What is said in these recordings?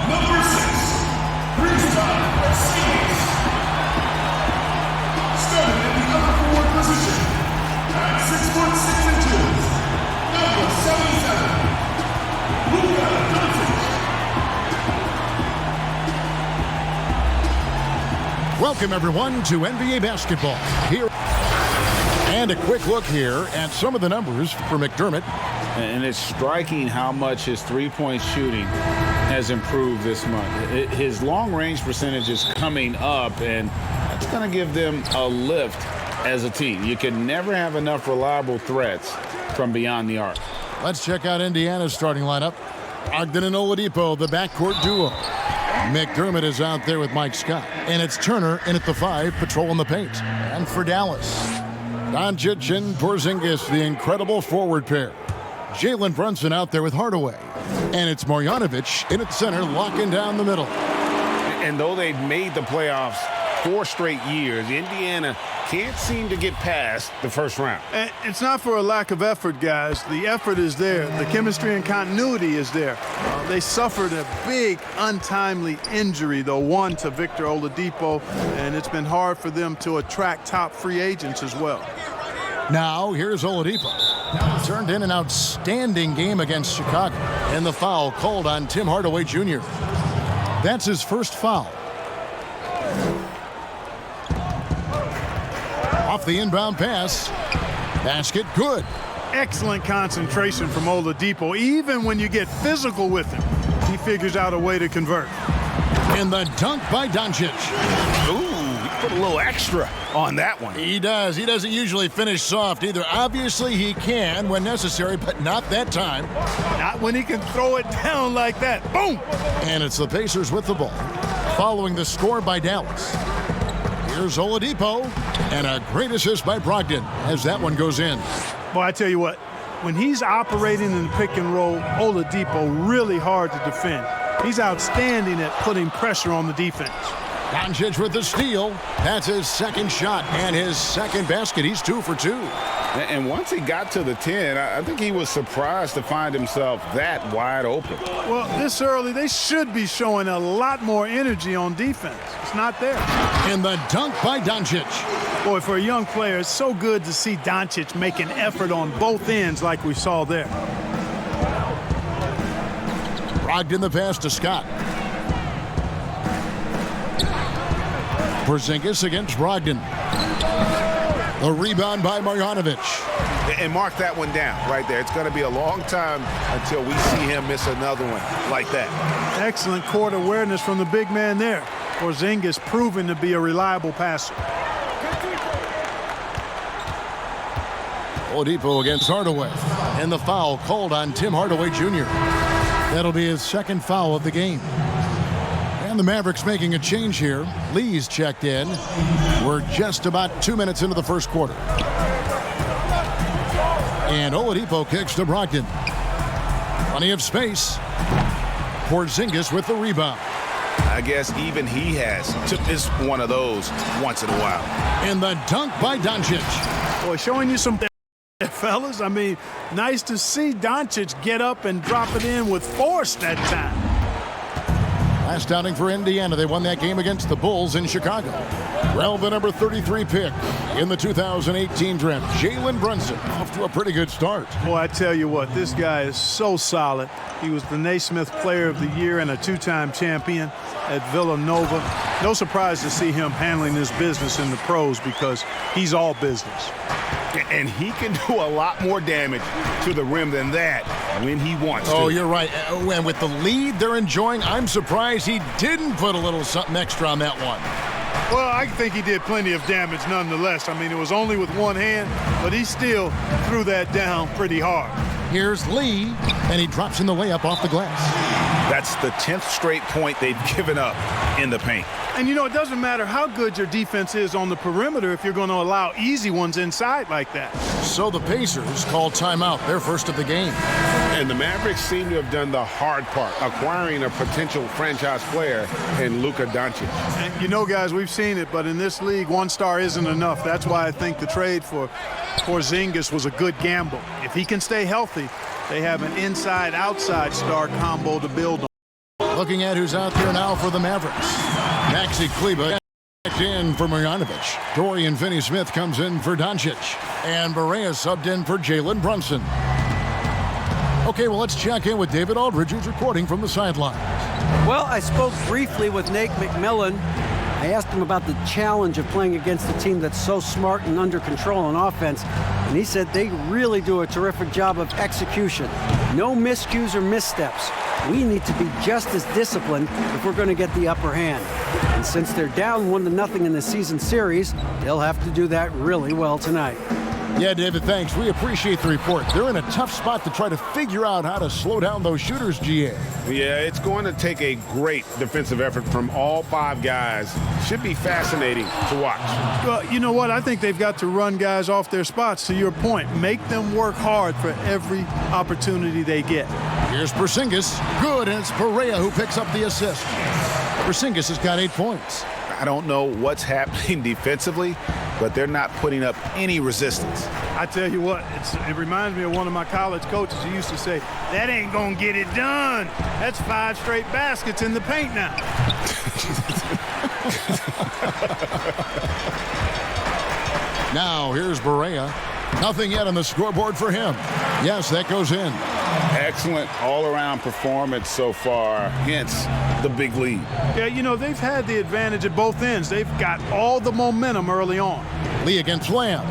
Number 6, freestyle singles. Starting in the upper forward position at 6 foot 6 inches. Number 77, Luka Doncic. Welcome, everyone, to NBA basketball. Here, and a quick look here at some of the numbers for McDermott. And it's striking how much his three-point shooting has improved this month. His long-range percentage is coming up, and that's going to give them a lift as a team. You can never have enough reliable threats from beyond the arc. Let's check out Indiana's starting lineup. Ogden and Oladipo, the backcourt duo. McDermott is out there with Mike Scott. And it's Turner in at the 5, patrolling the paint. And for Dallas, Doncic and Porzingis, the incredible forward pair. Jalen Brunson out there with Hardaway. And it's Marjanovic in at center, locking down the middle. And though they've made the playoffs 4 straight years, Indiana can't seem to get past the first round. And it's not for a lack of effort, guys. The effort is there. The chemistry and continuity is there. They suffered a big, untimely injury, though, one to Victor Oladipo, and it's been hard for them to attract top free agents as well. Now, here's Oladipo. Turned in an outstanding game against Chicago. And the foul called on Tim Hardaway Jr. That's his first foul. Off the inbound pass. Basket good. Excellent concentration from Oladipo. Even when you get physical with him, he figures out a way to convert. And the dunk by Doncic. Ooh, he put a little extra on that one. He does. He doesn't usually finish soft either. Obviously, he can when necessary, but not that time. Not when he can throw it down like that. Boom! And it's the Pacers with the ball. Following the score by Dallas. Here's Oladipo, and a great assist by Brogdon as that one goes in. Boy, I tell you what, when he's operating in the pick and roll, Oladipo really hard to defend. He's outstanding at putting pressure on the defense. Doncic with the steal. That's his second shot and his second basket. He's 2 for 2. And once he got to the 10, I think he was surprised to find himself that wide open. Well, this early, they should be showing a lot more energy on defense. It's not there. And the dunk by Doncic. Boy, for a young player, it's so good to see Doncic make an effort on both ends like we saw there. Brogdon the pass to Scott. Porzingis against Brogdon. The rebound by Marjanovic. And mark that one down right there. It's going to be a long time until we see him miss another one like that. Excellent court awareness from the big man there. Porzingis proven to be a reliable passer. Oladipo against Hardaway. And the foul called on Tim Hardaway Jr. That'll be his second foul of the game. And the Mavericks making a change here. Lee's checked in. We're just about 2 minutes into the first quarter. And Oladipo kicks to Brogdon. Plenty of space. Porzingis with the rebound. I guess even he has to miss one of those once in a while. And the dunk by Doncic. Boy, showing you some fellas. I mean, nice to see Doncic get up and drop it in with force that time. Last outing for Indiana. They won that game against the Bulls in Chicago. Well, the number 33 pick in the 2018 draft, Jalen Brunson, off to a pretty good start. Boy, I tell you what, this guy is so solid. He was the Naismith Player of the Year and a 2-time champion at Villanova. No surprise to see him handling this business in the pros because he's all business. And he can do a lot more damage to the rim than that when he wants to. Oh, you're right. And with the lead they're enjoying, I'm surprised he didn't put a little something extra on that one. Well, I think he did plenty of damage nonetheless. I mean, it was only with one hand, but he still threw that down pretty hard. Here's Lee, and he drops in the layup off the glass. That's the 10th straight point they've given up in the paint. And, you know, it doesn't matter how good your defense is on the perimeter if you're going to allow easy ones inside like that. So the Pacers call timeout, their first of the game. And the Mavericks seem to have done the hard part, acquiring a potential franchise player in Luka Doncic. And, you know, guys, we've seen it, but in this league, one star isn't enough. That's why I think the trade for Porzingis was a good gamble. If he can stay healthy, they have an inside-outside star combo to build on. Looking at who's out there now for the Mavericks. Maxi Kleber back in for Marjanovic. Dorian Finney-Smith comes in for Doncic. And Barea subbed in for Jalen Brunson. Okay, well, let's check in with David Aldridge, who's reporting from the sidelines. Well, I spoke briefly with Nate McMillan. I asked him about the challenge of playing against a team that's so smart and under control on offense, and he said they really do a terrific job of execution. No miscues or missteps. We need to be just as disciplined if we're going to get the upper hand. And since they're down 1-0 in the season series, they'll have to do that really well tonight. Yeah, David, thanks. We appreciate the report. They're in a tough spot to try to figure out how to slow down those shooters, GA. Yeah, it's going to take a great defensive effort from all 5 guys. Should be fascinating to watch. Well, you know what? I think they've got to run guys off their spots, to your point. Make them work hard for every opportunity they get. Here's Porzingis. Good, and it's Barea who picks up the assist. Porzingis has got 8 points. I don't know what's happening defensively, but they're not putting up any resistance. I tell you what, it reminds me of one of my college coaches who used to say, that ain't going to get it done. That's 5 straight baskets in the paint now. Now, here's Barea. Nothing yet on the scoreboard for him. Yes, that goes in. Excellent all-around performance so far, hence the big lead. Yeah, you know, they've had the advantage at both ends. They've got all the momentum early on. Lee against Lamb.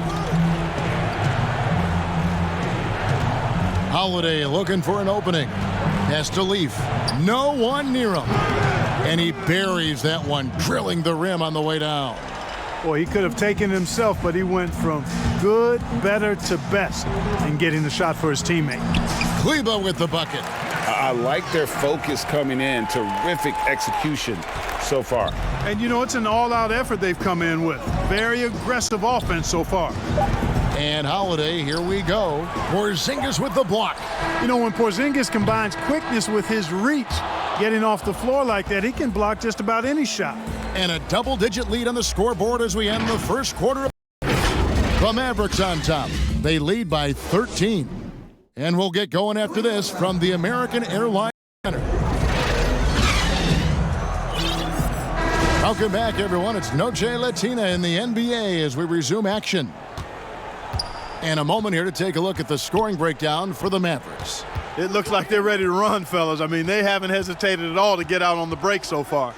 Holiday looking for an opening. Has to leave. No one near him. And he buries that one, drilling the rim on the way down. Boy, he could have taken it himself, but he went from good, better to best in getting the shot for his teammate. Kleber with the bucket. I like their focus coming in. Terrific execution so far. And, you know, it's an all-out effort they've come in with. Very aggressive offense so far. And Holiday, here we go. Porzingis with the block. You know, when Porzingis combines quickness with his reach, getting off the floor like that, he can block just about any shot. And a double-digit lead on the scoreboard as we end the first quarter. The Mavericks on top. They lead by 13. And we'll get going after this from the American Airlines Center. Welcome back, everyone. It's Noche Latina in the NBA as we resume action. And a moment here to take a look at the scoring breakdown for the Mavericks. It looks like they're ready to run, fellas. I mean, they haven't hesitated at all to get out on the break so far.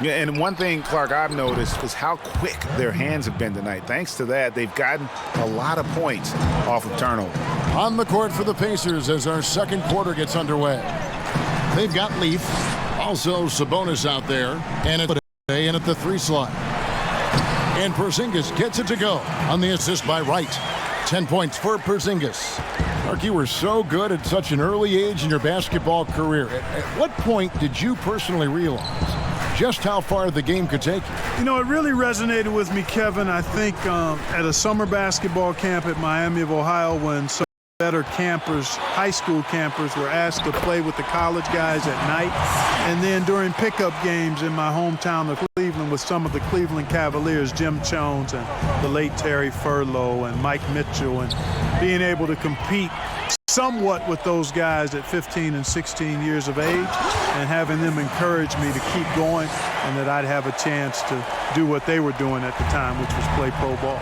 Yeah, and one thing, Clark, I've noticed is how quick their hands have been tonight. Thanks to that, they've gotten a lot of points off of turnover. On the court for the Pacers as our second quarter gets underway. They've got Leaf, also Sabonis out there, and in at the 3 slot. And Porzingis gets it to go on the assist by Wright. 10 points for Porzingis. Mark, you were so good at such an early age in your basketball career. At what point did you personally realize just how far the game could take you? You know, it really resonated with me, Kevin, I think at a summer basketball camp at Miami of Ohio when some better campers, high school campers, were asked to play with the college guys at night. And then during pickup games in my hometown of Cleveland with some of the Cleveland Cavaliers, Jim Jones and the late Terry Furlow and Mike Mitchell, and being able to compete somewhat with those guys at 15 and 16 years of age and having them encourage me to keep going and that I'd have a chance to do what they were doing at the time, which was play pro ball.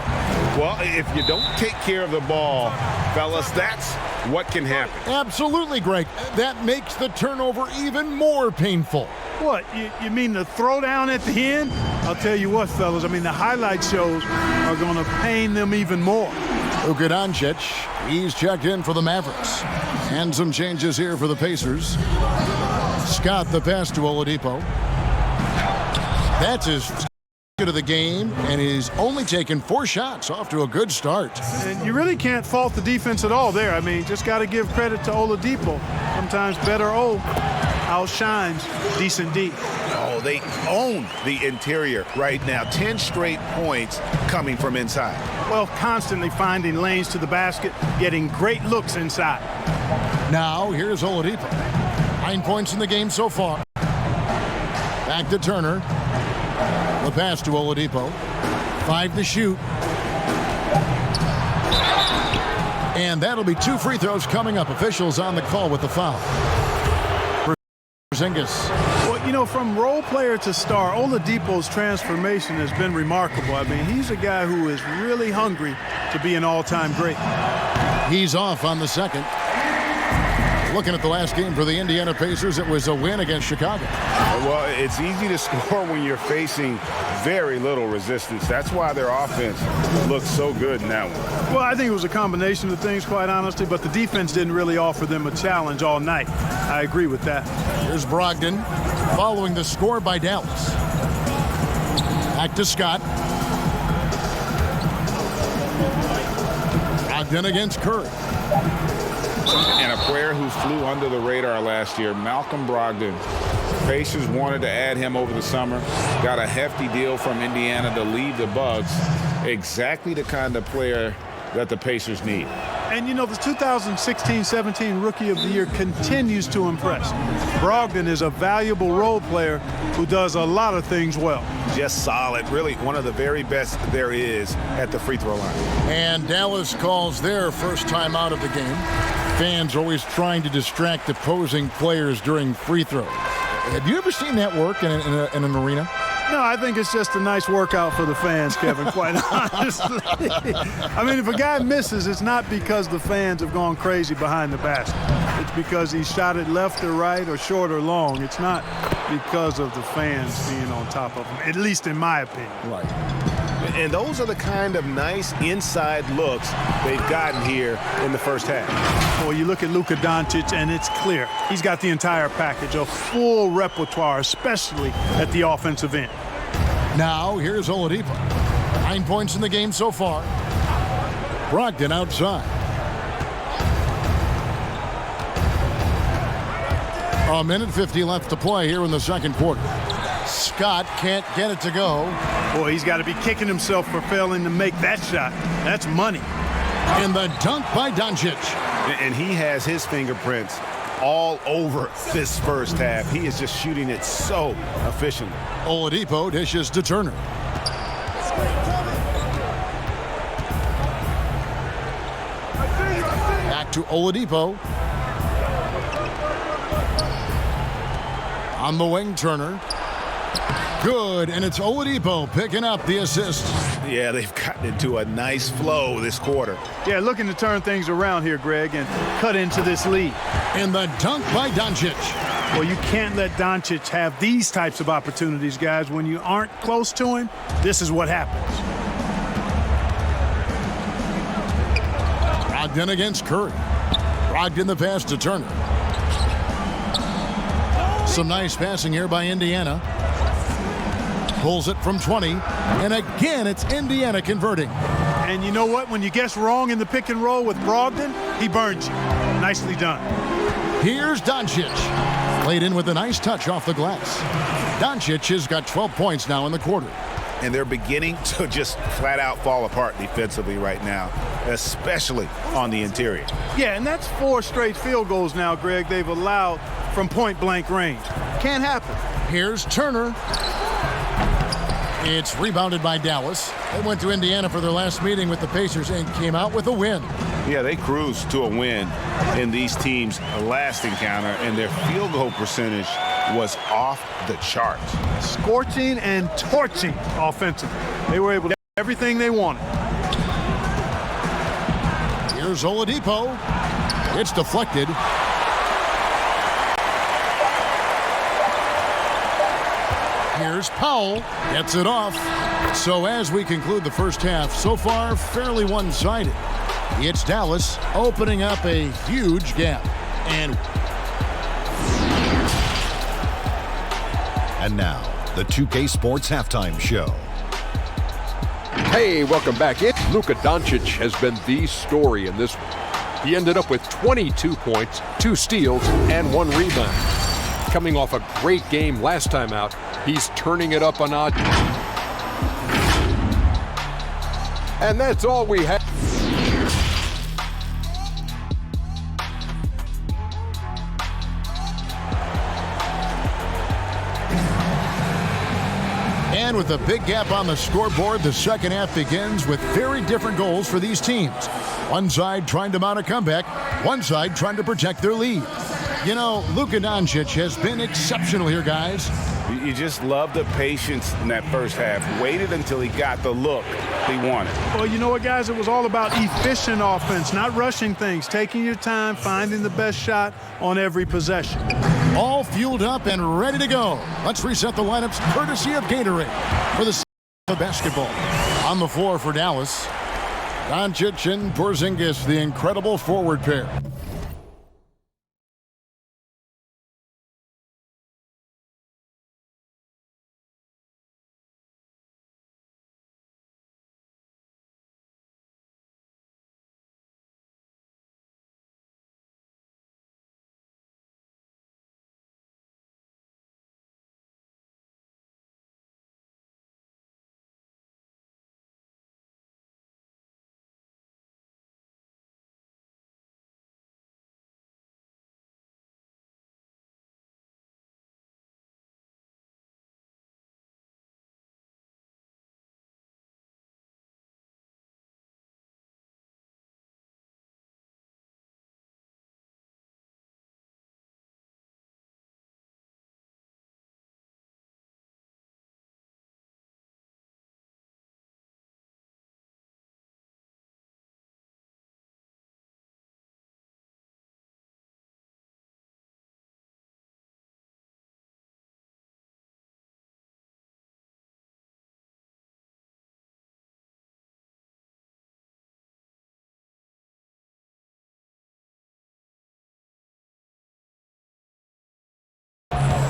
Well, if you don't take care of the ball, fellas, that's what can happen. Absolutely, Greg. That makes the turnover even more painful. What, you mean the throwdown at the end? I'll tell you what, fellas, I mean, the highlight shows are going to pain them even more. Luka Doncic, he's checked in for the Mavericks. And some changes here for the Pacers. Scott the pass to Oladipo. That's his of the game, and he's only taken 4 shots, off to a good start. And you really can't fault the defense at all there. I mean, just got to give credit to Oladipo. Sometimes better O outshines decent D. Oh, they own the interior right now. 10 straight points coming from inside. Well, constantly finding lanes to the basket, getting great looks inside. Now, here's Oladipo. 9 points in the game so far. Back to Turner. The pass to Oladipo. 5 to shoot. And that'll be 2 free throws coming up. Officials on the call with the foul. Porzingis Well, you know, from role player to star, Oladipo's transformation has been remarkable. I mean, he's a guy who is really hungry to be an all-time great. He's off on the second. Looking at the last game for the Indiana Pacers, it was a win against Chicago. Well, it's easy to score when you're facing very little resistance. That's why their offense looks so good in that one. Well, I think it was a combination of things, quite honestly, but the defense didn't really offer them a challenge all night. I agree with that. Here's Brogdon following the score by Dallas. Back to Scott. Brogdon against Curry. And a player who flew under the radar last year, Malcolm Brogdon. Pacers wanted to add him over the summer. Got a hefty deal from Indiana to leave the Bucks. Exactly the kind of player that the Pacers need. And, you know, the 2016-17 Rookie of the Year continues to impress. Brogdon is a valuable role player who does a lot of things well. Just solid. Really one of the very best there is at the free throw line. And Dallas calls their first time out of the game. Fans are always trying to distract opposing players during free throws. Have you ever seen that work in an arena? No, I think it's just a nice workout for the fans, Kevin, quite honestly. I mean, if a guy misses, it's not because the fans have gone crazy behind the basket. It's because he shot it left or right or short or long. It's not because of the fans being on top of him, at least in my opinion. Right. And those are the kind of nice inside looks they've gotten here in the first half. Well, you look at Luka Doncic, and it's clear. He's got the entire package, a full repertoire, especially at the offensive end. Now, here's Oladipo. 9 points in the game so far. Brogdon outside. A minute 50 left to play here in the second quarter. Scott can't get it to go. Boy, he's got to be kicking himself for failing to make that shot. That's money. And the dunk by Doncic. And he has his fingerprints all over this first half. He is just shooting it so efficiently. Oladipo dishes to Turner. Back to Oladipo. On the wing, Turner. Good, and it's Oladipo picking up the assist. Yeah, they've gotten into a nice flow this quarter. Yeah, looking to turn things around here, Greg, and cut into this lead. And the dunk by Doncic. Well, you can't let Doncic have these types of opportunities, guys. When you aren't close to him, this is what happens. Brogdon against Curry. Brogdon the pass to Turner. Some nice passing here by Indiana. Pulls it from 20, and again it's Indiana converting. And you know what? When you guess wrong in the pick and roll with Brogdon, he burns you. Nicely done. Here's Doncic. Played in with a nice touch off the glass. Doncic has got 12 points now in the quarter. And they're beginning to just flat out fall apart defensively right now, especially on the interior. Yeah, and that's 4 straight field goals now, Greg, they've allowed from point-blank range. Can't happen. Here's Turner. It's rebounded by Dallas. They went to Indiana for their last meeting with the Pacers and came out with a win. Yeah, they cruised to a win in these teams' last encounter, and their field goal percentage was off the charts. Scorching and torching offensively. They were able to get everything they wanted. Here's Oladipo. It's deflected. Here's Powell. Gets it off. So as we conclude the first half, so far fairly one-sided. It's Dallas opening up a huge gap. And now, the 2K Sports Halftime Show. Hey, welcome back. Luka Doncic has been the story in this one. He ended up with 22 points, 2 steals, and 1 rebound. Coming off a great game last time out, he's turning it up a notch. And that's all we have. And with a big gap on the scoreboard, the second half begins with very different goals for these teams. One side trying to mount a comeback, one side trying to protect their lead. You know, Luka Doncic has been exceptional here, guys. You just love the patience in that first half. Waited until he got the look he wanted. Well, you know what, guys? It was all about efficient offense, not rushing things, taking your time, finding the best shot on every possession. All fueled up and ready to go. Let's reset the lineups courtesy of Gatorade for the basketball. On the floor for Dallas, Doncic and Porzingis, the incredible forward pair.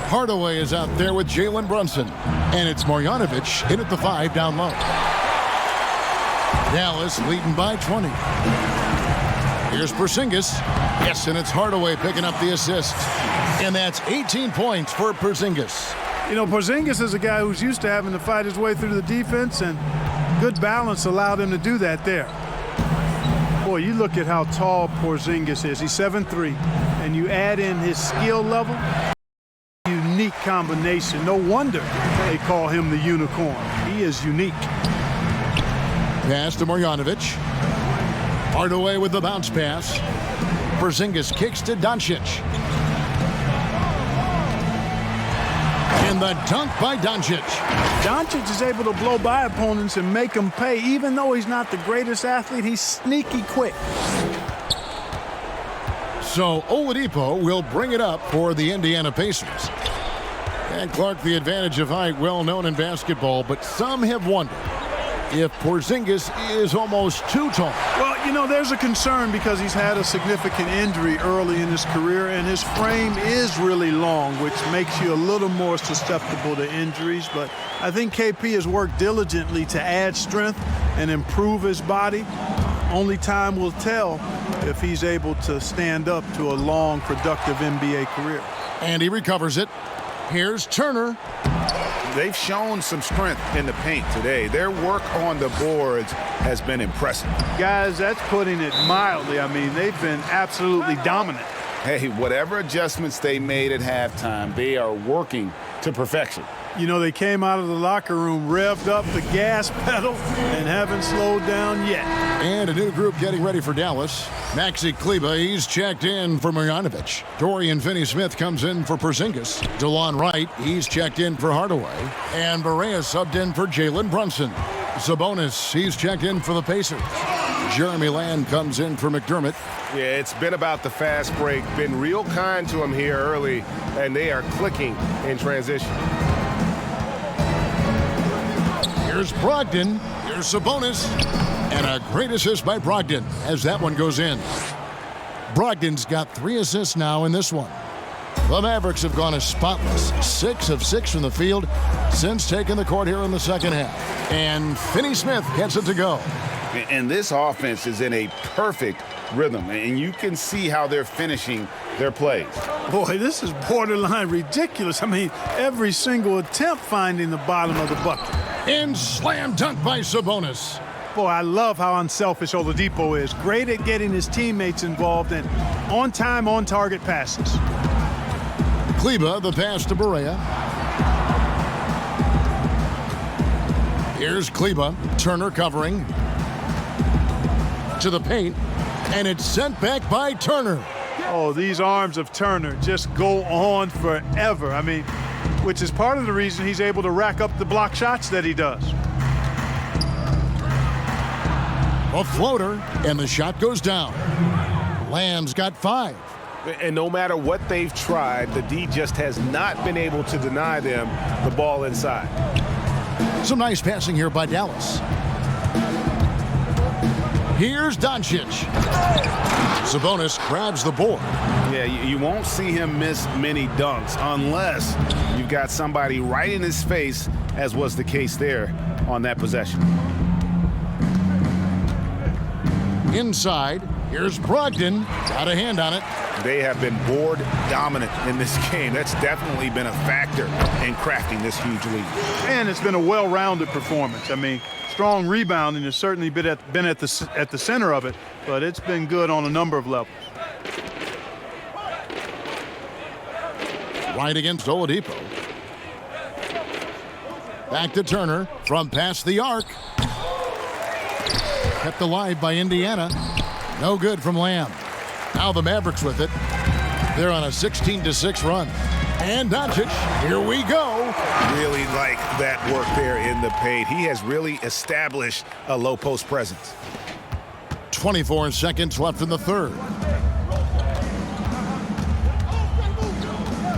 Hardaway is out there with Jalen Brunson. And it's Marjanovic in at the 5 down low. Dallas leading by 20. Here's Porzingis. Yes, and it's Hardaway picking up the assist. And that's 18 points for Porzingis. You know, Porzingis is a guy who's used to having to fight his way through the defense, and good balance allowed him to do that there. Boy, you look at how tall Porzingis is. He's 7'3", and you add in his skill level. Unique combination. No wonder they call him the unicorn. He is unique. Pass to Marjanovic. Hardaway with the bounce pass. Porzingis kicks to Doncic. And the dunk by Doncic. Doncic is able to blow by opponents and make them pay. Even though he's not the greatest athlete, he's sneaky quick. So Oladipo will bring it up for the Indiana Pacers. And Clark, the advantage of height, well known in basketball, but some have wondered if Porzingis is almost too tall. Well, you know, there's a concern because he's had a significant injury early in his career, and his frame is really long, which makes you a little more susceptible to injuries. But I think KP has worked diligently to add strength and improve his body. Only time will tell if he's able to stand up to a long, productive NBA career. And he recovers it. Here's Turner. They've shown some strength in the paint today. Their work on the boards has been impressive. Guys, that's putting it mildly. I mean, they've been absolutely dominant. Hey, whatever adjustments they made at halftime, they are working to perfection. You know, they came out of the locker room, revved up the gas pedal, and haven't slowed down yet. And a new group getting ready for Dallas. Maxi Kleber, he's checked in for Marjanovic. Dorian Finney-Smith comes in for Porzingis. DeLon Wright, he's checked in for Hardaway. And Barea subbed in for Jalen Brunson. Sabonis, he's checked in for the Pacers. Jeremy Lamb comes in for McDermott. Yeah, it's been about the fast break. Been real kind to him here early, and they are clicking in transition. Here's Brogdon. Here's Sabonis. And a great assist by Brogdon as that one goes in. Brogdon's got 3 assists now in this one. The Mavericks have gone as spotless. 6 of 6 from the field since taking the court here in the second half. And Finney-Smith gets it to go. And this offense is in a perfect rhythm, and you can see how they're finishing their plays. Boy, this is borderline ridiculous. I mean, every single attempt finding the bottom of the bucket. And slam dunk by Sabonis. Boy, I love how unselfish Oladipo is. Great at getting his teammates involved and on-time, on-target passes. Kleber, the pass to Barea. Here's Kleber. Turner covering. To the paint. And it's sent back by Turner. Oh, these arms of Turner just go on forever. I mean, which is part of the reason he's able to rack up the block shots that he does. A floater, and the shot goes down. Lamb's got 5. And no matter what they've tried, the D just has not been able to deny them the ball inside. Some nice passing here by Dallas. Here's Doncic. Sabonis grabs the board. Yeah, you won't see him miss many dunks unless you've got somebody right in his face, as was the case there on that possession. Inside, here's Brogdon. Got a hand on it. They have been board dominant in this game. That's definitely been a factor in crafting this huge lead. And it's been a well-rounded performance. I mean, strong rebounding has certainly been at the center of it, but it's been good on a number of levels. Right against Oladipo. Back to Turner from past the arc. Kept alive by Indiana. No good from Lamb. Now the Mavericks with it. They're on a 16-6 run. And Doncic, here we go. Really like that work there in the paint. He has really established a low post presence. 24 seconds left in the third.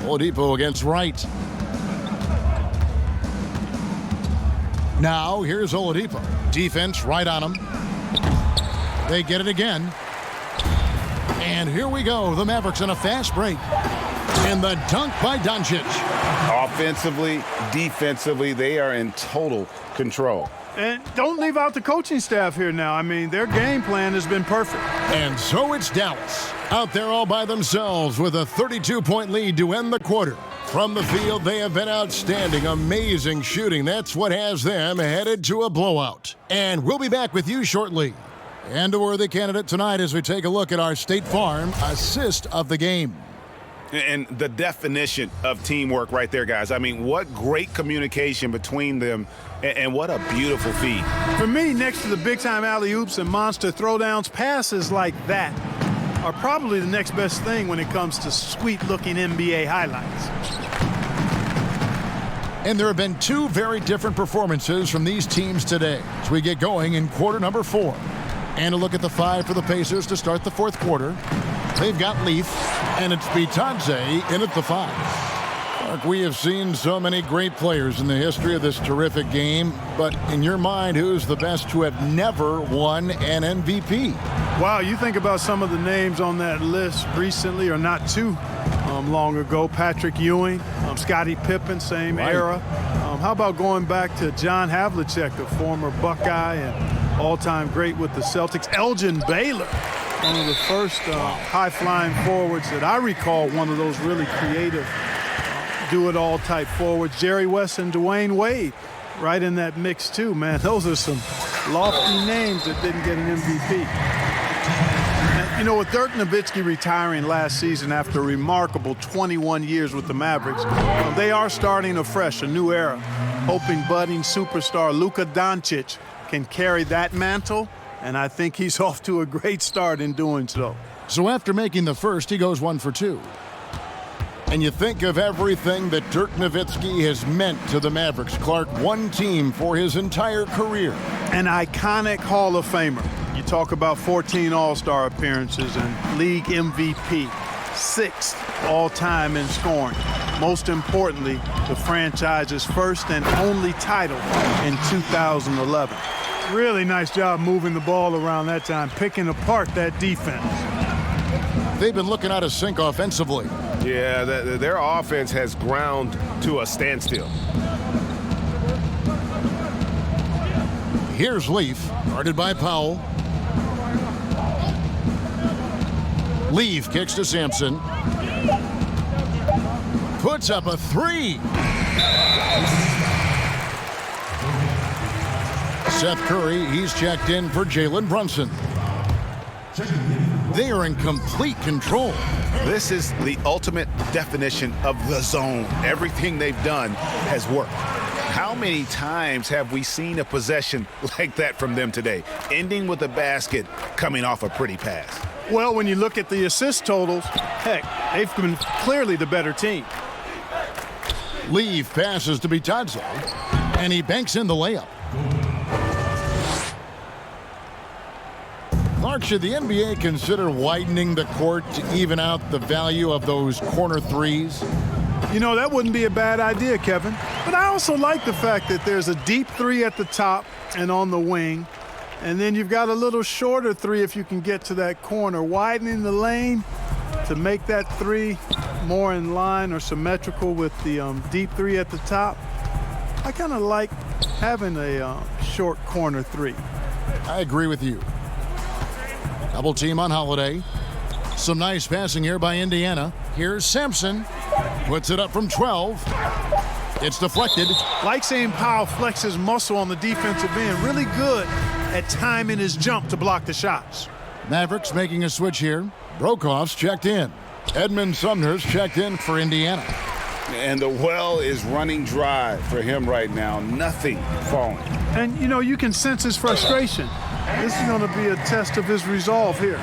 Oladipo against Wright. Now here's Oladipo. Defense right on him. They get it again. And here we go. The Mavericks on a fast break. And the dunk by Doncic. Offensively, defensively, they are in total control. And don't leave out the coaching staff here now. I mean, their game plan has been perfect. And so it's Dallas out there all by themselves with a 32-point lead to end the quarter. From the field, they have been outstanding. Amazing shooting. That's what has them headed to a blowout. And we'll be back with you shortly. And a worthy candidate tonight as we take a look at our State Farm assist of the game. And the definition of teamwork right there, guys. I mean, what great communication between them, and what a beautiful feed. For me, next to the big-time alley-oops and monster throwdowns, passes like that are probably the next best thing when it comes to sweet-looking NBA highlights. And there have been 2 very different performances from these teams today as we get going in quarter number 4. And a look at the 5 for the Pacers to start the fourth quarter. They've got Leaf, and it's Bitadze in at the 5. Mark, we have seen so many great players in the history of this terrific game, but in your mind, who's the best to have never won an MVP? Wow, you think about some of the names on that list recently, or not too long ago. Patrick Ewing, Scottie Pippen, same era. How about going back to John Havlicek, a former Buckeye and all-time great with the Celtics. Elgin Baylor, one of the first high-flying forwards that I recall, one of those really creative do-it-all type forwards. Jerry West and Dwayne Wade right in that mix too, man. Those are some lofty names that didn't get an MVP. And, you know, with Dirk Nowitzki retiring last season after a remarkable 21 years with the Mavericks, they are starting afresh, a new era, hoping budding superstar Luka Doncic can carry that mantle, and I think he's off to a great start in doing so. So after making the first, he goes 1 for 2. And you think of everything that Dirk Nowitzki has meant to the Mavericks. Clark, one team for his entire career. An iconic Hall of Famer. You talk about 14 All-Star appearances and league MVP, 6th all-time in scoring. Most importantly, the franchise's first and only title in 2011. Really nice job moving the ball around that time, picking apart that defense. They've been looking out of sync offensively. Yeah, their offense has ground to a standstill. Here's Leaf, guarded by Powell. Leaf kicks to Sampson. Puts up a 3. Seth Curry, he's checked in for Jalen Brunson. They are in complete control. This is the ultimate definition of the zone. Everything they've done has worked. How many times have we seen a possession like that from them today, ending with a basket coming off a pretty pass? Well, when you look at the assist totals, heck, they've been clearly the better team. Leave passes to Bitadze, and he banks in the layup. Clark, should the NBA consider widening the court to even out the value of those corner threes? You know, that wouldn't be a bad idea, Kevin. But I also like the fact that there's a deep three at the top and on the wing. And then you've got a little shorter three if you can get to that corner. Widening the lane to make that three more in line or symmetrical with the deep three at the top. I kind of like having a short corner three. I agree with you. Double team on Holiday. Some nice passing here by Indiana. Here's Sampson. Puts it up from 12. It's deflected. Like seeing Powell flex his muscle on the defensive end. Really good at timing his jump to block the shots. Mavericks making a switch here. Brokaw's checked in. Edmund Sumner's checked in for Indiana. And the well is running dry for him right now. Nothing falling. And, you know, you can sense his frustration. This is going to be a test of his resolve here.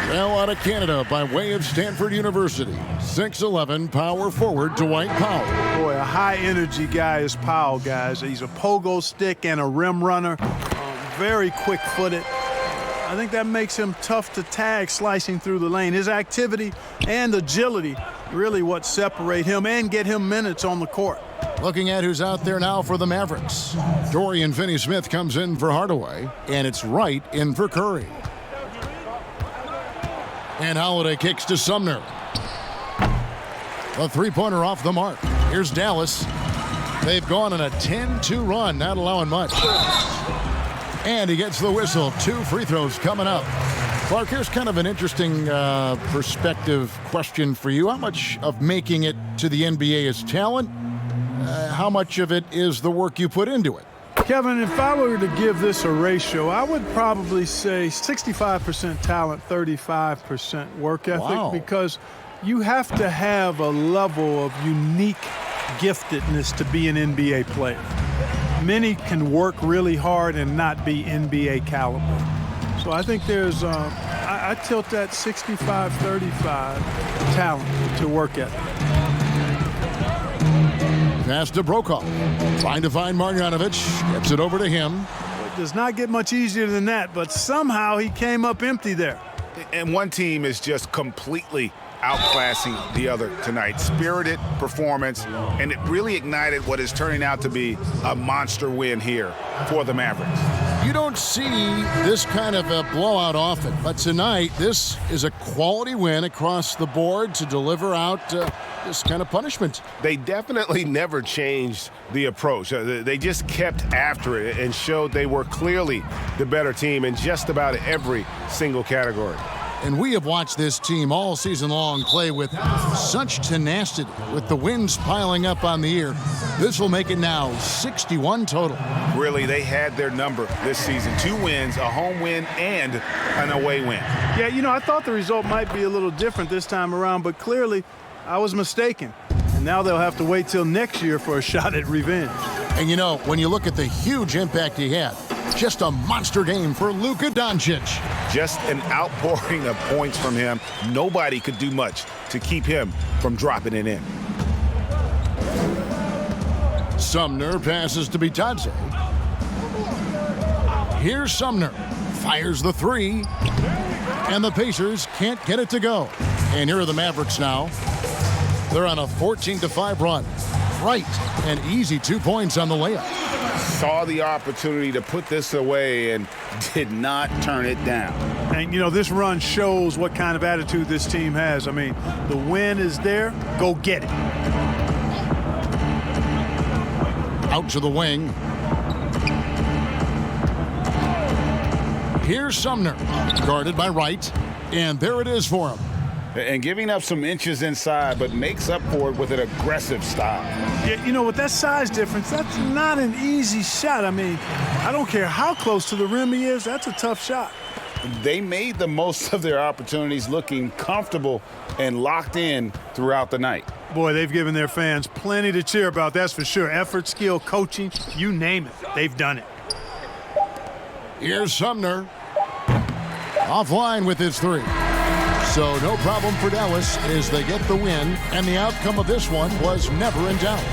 Well, out of Canada by way of Stanford University. 6'11" power forward Dwight Powell. Boy, a high-energy guy is Powell, guys. He's a pogo stick and a rim runner. Very quick-footed. I think that makes him tough to tag slicing through the lane. His activity and agility really what separate him and get him minutes on the court. Looking at who's out there now for the Mavericks. Dorian Finney-Smith comes in for Hardaway, and it's Wright in for Curry. And Holiday kicks to Sumner. A three-pointer off the mark. Here's Dallas. They've gone on a 10-2 run, not allowing much. And he gets the whistle. 2 free throws coming up. Clark, here's kind of an interesting perspective question for you. How much of making it to the NBA is talent? How much of it is the work you put into it? Kevin, if I were to give this a ratio, I would probably say 65% talent, 35% work ethic. Wow. Because you have to have a level of unique giftedness to be an NBA player. Many can work really hard and not be NBA caliber. So I think there's, I tilt that 65-35 talent to work ethic. Pass to Brokaw. Trying to find Marjanovic. Gets it over to him. It does not get much easier than that, but somehow he came up empty there. And one team is just completely outclassing the other tonight. Spirited performance, and it really ignited what is turning out to be a monster win here for the Mavericks. You don't see this kind of a blowout often, but tonight this is a quality win across the board to deliver out this kind of punishment. They definitely never changed the approach. They just kept after it and showed they were clearly the better team in just about every single category. And we have watched this team all season long play with such tenacity, with the wins piling up on the year. This will make it now 61 total. Really, they had their number this season. 2 wins, a home win, and an away win. Yeah, you know, I thought the result might be a little different this time around, but clearly I was mistaken. And now they'll have to wait till next year for a shot at revenge. And you know, when you look at the huge impact he had, just a monster game for Luka Doncic. Just an outpouring of points from him. Nobody could do much to keep him from dropping it in. Sumner passes to Bitadze. Here's Sumner. Fires the 3. And the Pacers can't get it to go. And here are the Mavericks now. They're on a 14-5 run. Right, and easy 2 points on the layup. Saw the opportunity to put this away and did not turn it down. And, you know, this run shows what kind of attitude this team has. I mean, the win is there. Go get it. Out to the wing. Here's Sumner, guarded by Wright. And there it is for him. And giving up some inches inside, but makes up for it with an aggressive style. Yeah, you know, with that size difference, that's not an easy shot. I mean, I don't care how close to the rim he is, that's a tough shot. They made the most of their opportunities, looking comfortable and locked in throughout the night. Boy, they've given their fans plenty to cheer about, that's for sure. Effort, skill, coaching, you name it, they've done it. Here's Sumner. Offline with his 3. So no problem for Dallas as they get the win, and the outcome of this one was never in doubt.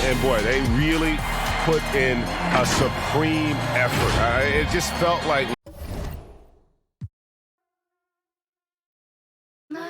And boy, they really put in a supreme effort. It just felt like